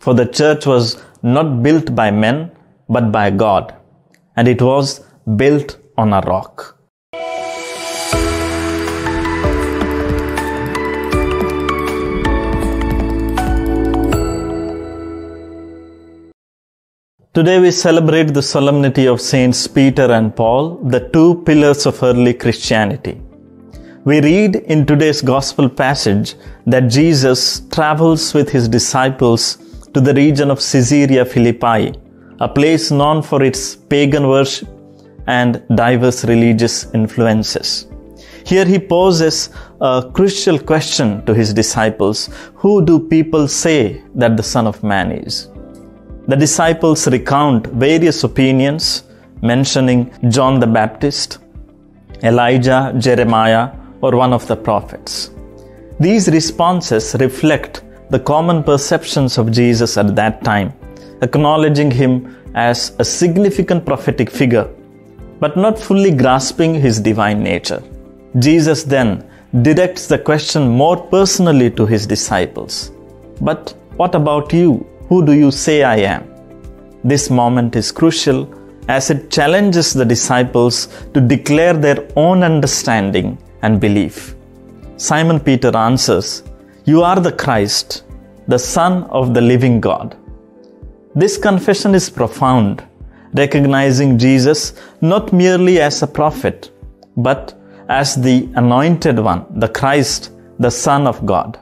For the church was not built by men, but by God, and it was built on a rock. Today we celebrate the solemnity of Saints Peter and Paul, the two pillars of early Christianity. We read in today's Gospel passage that Jesus travels with his disciples to the region of Caesarea Philippi, a place known for its pagan worship and diverse religious influences. Here he poses a crucial question to his disciples: who do people say that the Son of Man is? The disciples recount various opinions, mentioning John the Baptist, Elijah, Jeremiah, or one of the prophets. These responses reflect the common perceptions of Jesus at that time, acknowledging him as a significant prophetic figure, but not fully grasping his divine nature. Jesus then directs the question more personally to his disciples. But what about you? Who do you say I am? This moment is crucial as it challenges the disciples to declare their own understanding and belief. Simon Peter answers, "You are the Christ, the Son of the living God." This confession is profound, recognizing Jesus not merely as a prophet, but as the Anointed One, the Christ, the Son of God.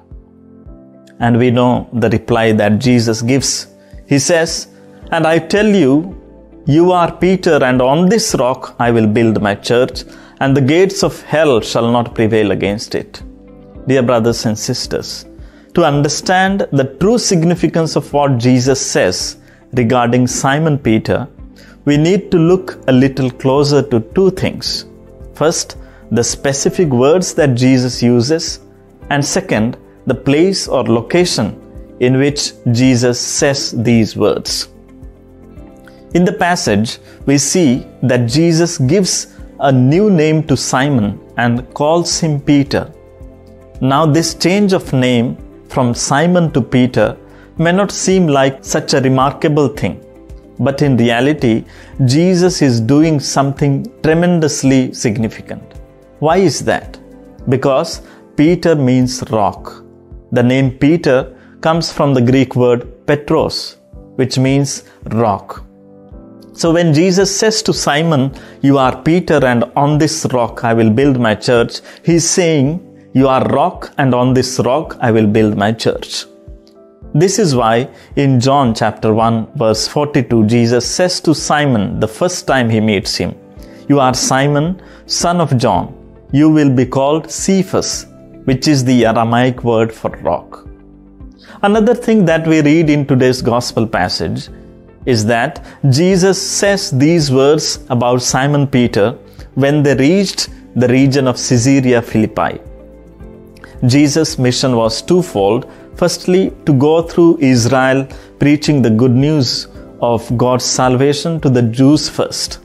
And we know the reply that Jesus gives. He says, "And I tell you, you are Peter, and on this rock I will build my church, and the gates of hell shall not prevail against it." Dear brothers and sisters, to understand the true significance of what Jesus says regarding Simon Peter, we need to look a little closer to two things. First, the specific words that Jesus uses, and second, the place or location in which Jesus says these words. In the passage, we see that Jesus gives a new name to Simon and calls him Peter. Now, this change of name from Simon to Peter may not seem like such a remarkable thing, but in reality, Jesus is doing something tremendously significant. Why is that? Because Peter means rock. The name Peter comes from the Greek word Petros, which means rock. So when Jesus says to Simon, "You are Peter, and on this rock I will build my church," he is saying, "You are rock, and on this rock I will build my church." This is why in John chapter 1 verse 42, Jesus says to Simon the first time he meets him, "You are Simon, son of John. You will be called Cephas," which is the Aramaic word for rock. Another thing that we read in today's gospel passage is that Jesus says these words about Simon Peter when they reached the region of Caesarea Philippi. Jesus' mission was twofold. Firstly, to go through Israel preaching the good news of God's salvation to the Jews first.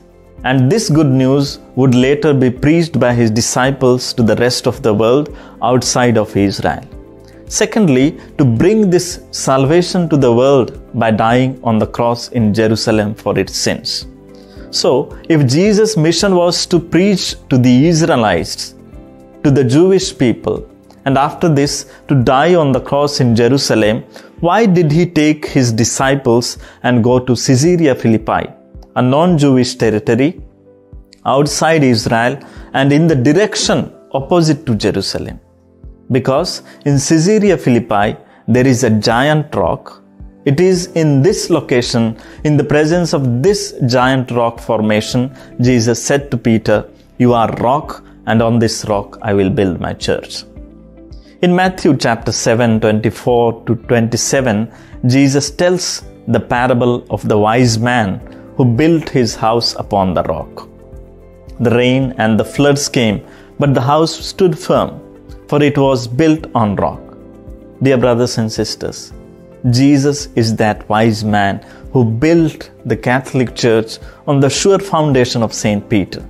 And this good news would later be preached by his disciples to the rest of the world outside of Israel. Secondly, to bring this salvation to the world by dying on the cross in Jerusalem for its sins. So, if Jesus' mission was to preach to the Israelites, to the Jewish people, and after this to die on the cross in Jerusalem, why did he take his disciples and go to Caesarea Philippi, a non-Jewish territory outside Israel and in the direction opposite to Jerusalem? Because in Caesarea Philippi there is a giant rock. It is in this location, in the presence of this giant rock formation, Jesus said to Peter, "You are rock, and on this rock I will build my church." In Matthew chapter 7, 24 to 27, Jesus tells the parable of the wise man who built his house upon the rock. The rain and the floods came, but the house stood firm, for it was built on rock. Dear brothers and sisters, Jesus is that wise man who built the Catholic Church on the sure foundation of St. Peter.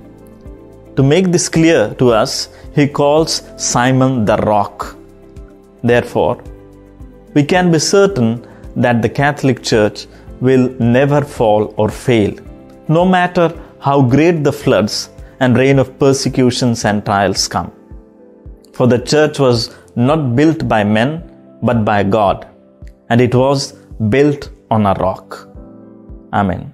To make this clear to us, he calls Simon the rock. Therefore, we can be certain that the Catholic Church will never fall or fail, no matter how great the floods and rain of persecutions and trials come. For the Church was not built by men, but by God, and it was built on a rock. Amen.